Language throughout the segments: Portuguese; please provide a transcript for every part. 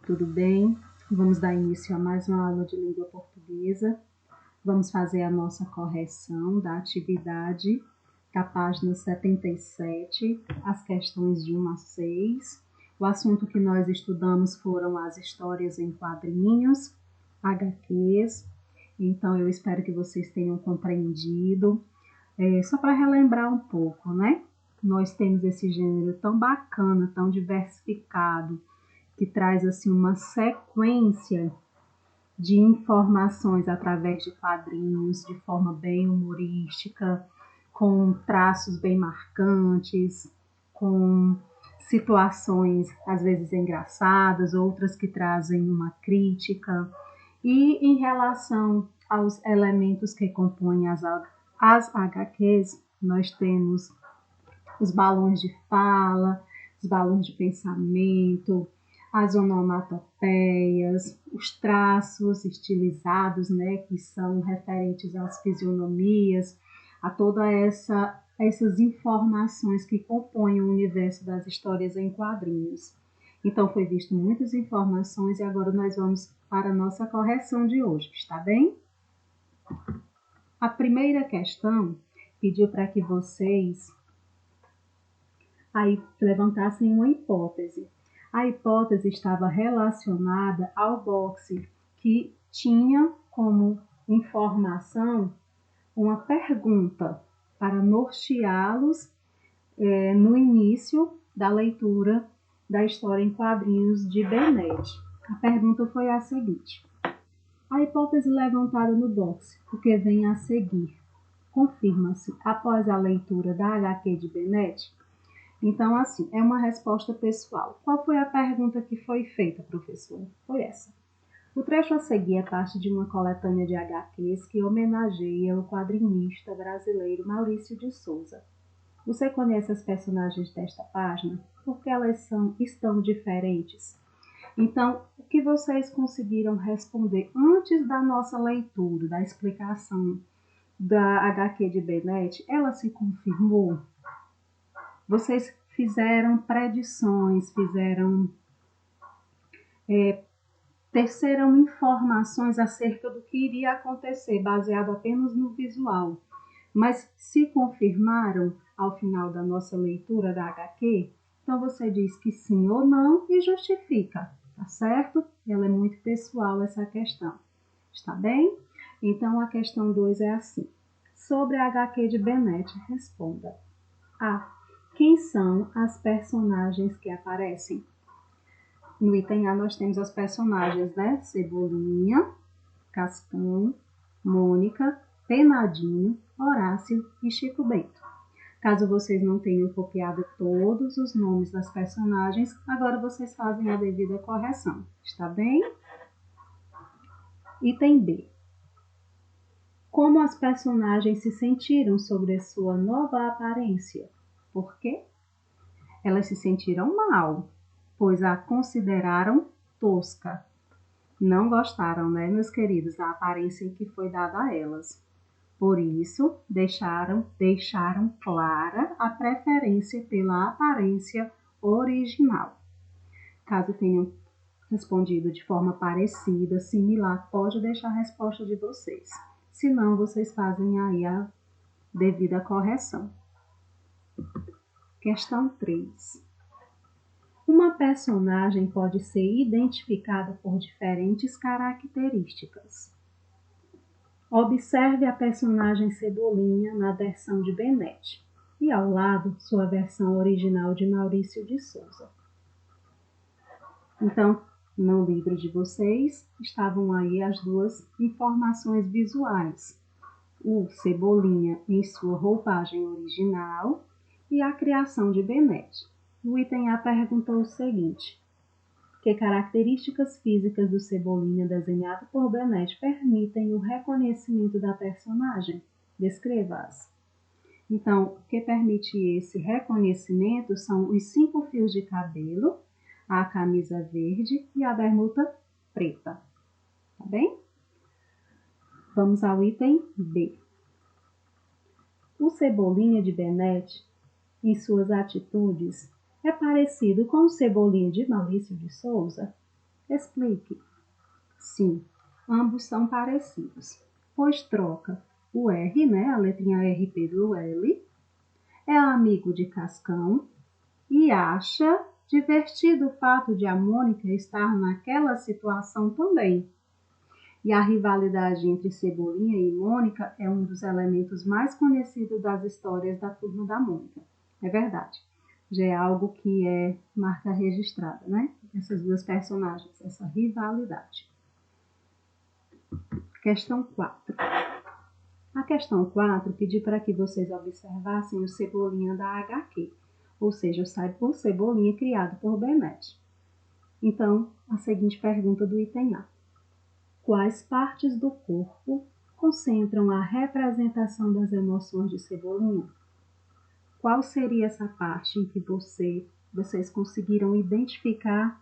tudo bem? Vamos dar início a mais uma aula de língua portuguesa. Vamos fazer a nossa correção da atividade da página 77, as questões de 1 a 6. O assunto que nós estudamos foram as histórias em quadrinhos, HQs. Então, eu espero que vocês tenham compreendido. Só para relembrar um pouco, né? Nós temos esse gênero tão bacana, tão diversificado, que traz assim uma sequência de informações através de quadrinhos, de forma bem humorística, com traços bem marcantes, com situações às vezes engraçadas, outras que trazem uma crítica. E em relação aos elementos que compõem as HQs, nós temos os balões de fala, os balões de pensamento, as onomatopeias, os traços estilizados, né, que são referentes às fisionomias, a todas essas informações que compõem o universo das histórias em quadrinhos. Então, foi visto muitas informações e agora nós vamos para a nossa correção de hoje, está bem? A primeira questão pediu para que vocês aí levantassem uma hipótese. A hipótese estava relacionada ao boxe, que tinha como informação uma pergunta para norteá-los no início da leitura da história em quadrinhos de Bennett. A pergunta foi a seguinte: a hipótese levantada no boxe, o que vem a seguir, confirma-se após a leitura da HQ de Bennett? Então, assim, é uma resposta pessoal. Qual foi a pergunta que foi feita, professor? Foi essa. O trecho a seguir é parte de uma coletânea de HQs que homenageia o quadrinista brasileiro Maurício de Souza. Você conhece as personagens desta página? Porque elas estão diferentes? Então, o que vocês conseguiram responder antes da nossa leitura, da explicação da HQ de Bennett, ela se confirmou? Vocês fizeram predições, teceram informações acerca do que iria acontecer, baseado apenas no visual. Mas se confirmaram ao final da nossa leitura da HQ, então você diz que sim ou não e justifica, tá certo? Ela é muito pessoal essa questão, está bem? Então a questão 2 é assim: sobre a HQ de Bennett, responda. A. Quem são as personagens que aparecem? No item A nós temos as personagens, né? Cebolinha, Cascão, Mônica, Penadinho, Horácio e Chico Bento. Caso vocês não tenham copiado todos os nomes das personagens, agora vocês fazem a devida correção, está bem? Item B. Como as personagens se sentiram sobre a sua nova aparência? Por quê? Elas se sentiram mal, pois a consideraram tosca. Não gostaram, né, meus queridos, da aparência que foi dada a elas. Por isso, deixaram clara a preferência pela aparência original. Caso tenham respondido de forma parecida, similar, pode deixar a resposta de vocês. Se não, vocês fazem aí a devida correção. Questão 3. Uma personagem pode ser identificada por diferentes características. Observe a personagem Cebolinha na versão de Bennett e ao lado sua versão original de Maurício de Souza. Então, no livro de vocês estavam aí as duas informações visuais. O Cebolinha em sua roupagem original e a criação de Bennett. O item A perguntou o seguinte: que características físicas do Cebolinha desenhado por Bennett permitem o reconhecimento da personagem? Descreva-as. Então, o que permite esse reconhecimento são os 5 fios de cabelo, a camisa verde e a bermuda preta. Tá bem? Vamos ao item B. O Cebolinha de Bennett, em suas atitudes, é parecido com o Cebolinha de Maurício de Souza? Explique. Sim, ambos são parecidos, pois troca o R, né, a letrinha R pelo L, é amigo de Cascão e acha divertido o fato de a Mônica estar naquela situação também. E a rivalidade entre Cebolinha e Mônica é um dos elementos mais conhecidos das histórias da Turma da Mônica. É verdade. Já é algo que é marca registrada, né? Essas duas personagens, essa rivalidade. Questão 4. A questão 4 pedi para que vocês observassem o Cebolinha da HQ, ou seja, o Cebolinha criado por Bennett. Então, a seguinte pergunta do item A. Quais partes do corpo concentram a representação das emoções de Cebolinha? Qual seria essa parte em que vocês conseguiram identificar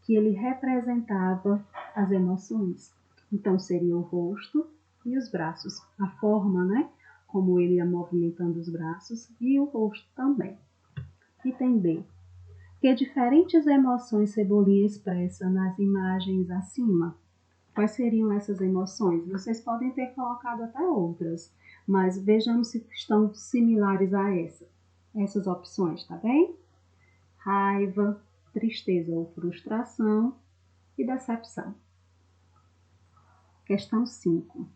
que ele representava as emoções? Então, seria o rosto e os braços. A forma, né? Como ele ia movimentando os braços e o rosto também. Item B. Que diferentes emoções Cebolinha expressa nas imagens acima? Quais seriam essas emoções? Vocês podem ter colocado até outras, mas vejamos se estão similares a essas opções, tá bem? Raiva, tristeza ou frustração e decepção. Questão 5.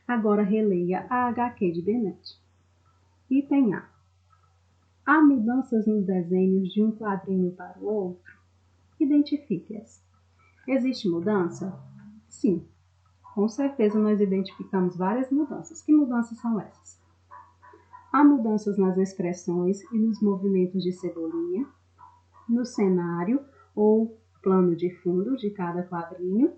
Agora releia a HQ de Bennett. Item A. Há mudanças nos desenhos de um quadrinho para o outro? Identifique-as. Existe mudança? Sim. Com certeza nós identificamos várias mudanças. Que mudanças são essas? Há mudanças nas expressões e nos movimentos de Cebolinha, no cenário ou plano de fundo de cada quadrinho,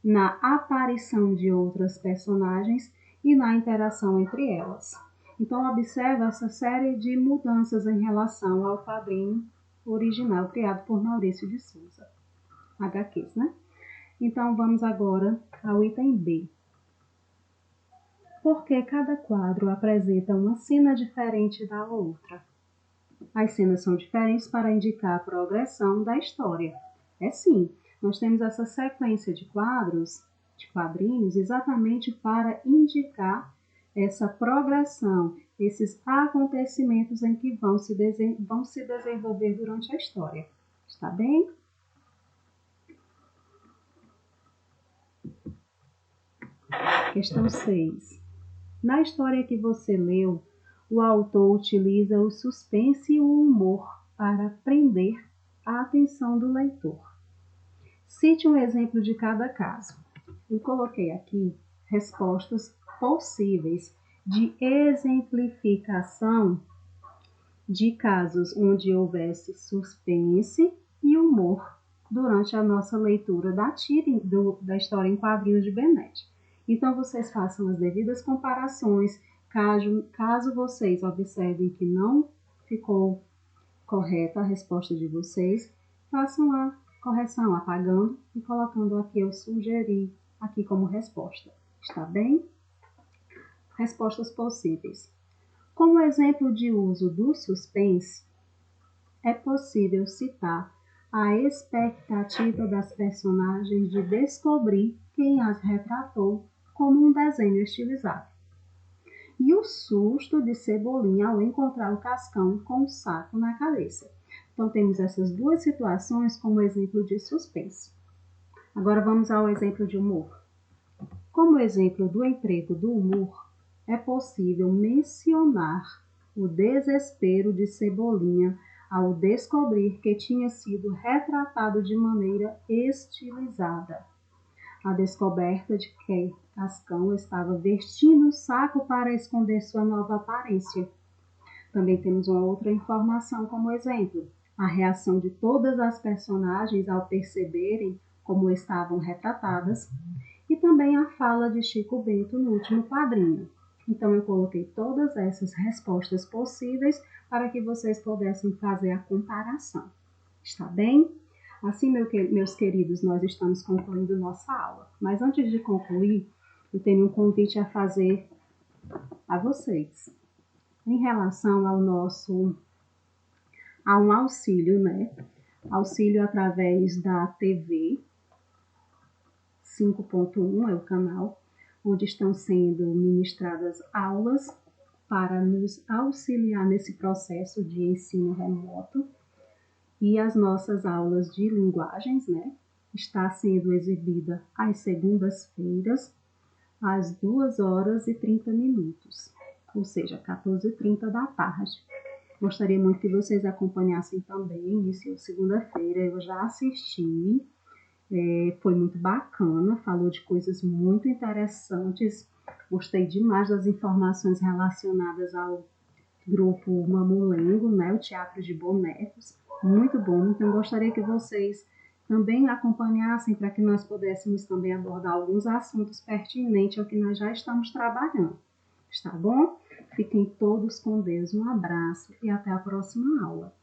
na aparição de outras personagens e na interação entre elas. Então, observa essa série de mudanças em relação ao quadrinho original criado por Maurício de Souza. HQs, né? Então, vamos agora ao item B. Porque cada quadro apresenta uma cena diferente da outra. As cenas são diferentes para indicar a progressão da história. É sim, nós temos essa sequência de quadrinhos, exatamente para indicar essa progressão, esses acontecimentos em que vão se desenvolver durante a história. Está bem? Questão 6. Na história que você leu, o autor utiliza o suspense e o humor para prender a atenção do leitor. Cite um exemplo de cada caso. Eu coloquei aqui respostas possíveis de exemplificação de casos onde houvesse suspense e humor durante a nossa leitura da história em quadrinhos de Bennett. Então, vocês façam as devidas comparações. Caso vocês observem que não ficou correta a resposta de vocês, façam a correção, apagando e colocando aqui eu sugeri aqui como resposta. Está bem? Respostas possíveis. Como exemplo de uso do suspense, é possível citar a expectativa das personagens de descobrir quem as retratou como um desenho estilizado. E o susto de Cebolinha ao encontrar o Cascão com um saco na cabeça. Então, temos essas duas situações como exemplo de suspense. Agora, vamos ao exemplo de humor. Como exemplo do emprego do humor, é possível mencionar o desespero de Cebolinha ao descobrir que tinha sido retratado de maneira estilizada. A descoberta de que Cascão estava vestindo o saco para esconder sua nova aparência. Também temos uma outra informação como exemplo. A reação de todas as personagens ao perceberem como estavam retratadas e também a fala de Chico Bento no último quadrinho. Então, eu coloquei todas essas respostas possíveis para que vocês pudessem fazer a comparação. Está bem? Assim, meus queridos, nós estamos concluindo nossa aula. Mas antes de concluir, eu tenho um convite a fazer a vocês. Em relação a um auxílio, né, auxílio através da TV 5.1 é o canal, onde estão sendo ministradas aulas para nos auxiliar nesse processo de ensino remoto. E as nossas aulas de linguagens, né, está sendo exibida às segundas-feiras, às 2h30, ou seja, 14h30 da tarde. Gostaria muito que vocês acompanhassem também, iniciou segunda-feira, eu já assisti, foi muito bacana, falou de coisas muito interessantes, gostei demais das informações relacionadas ao grupo Mamulengo, né, o Teatro de Bonecos, muito bom. Então, gostaria que vocês também acompanhassem para que nós pudéssemos também abordar alguns assuntos pertinentes ao que nós já estamos trabalhando. Está bom? Fiquem todos com Deus, um abraço e até a próxima aula.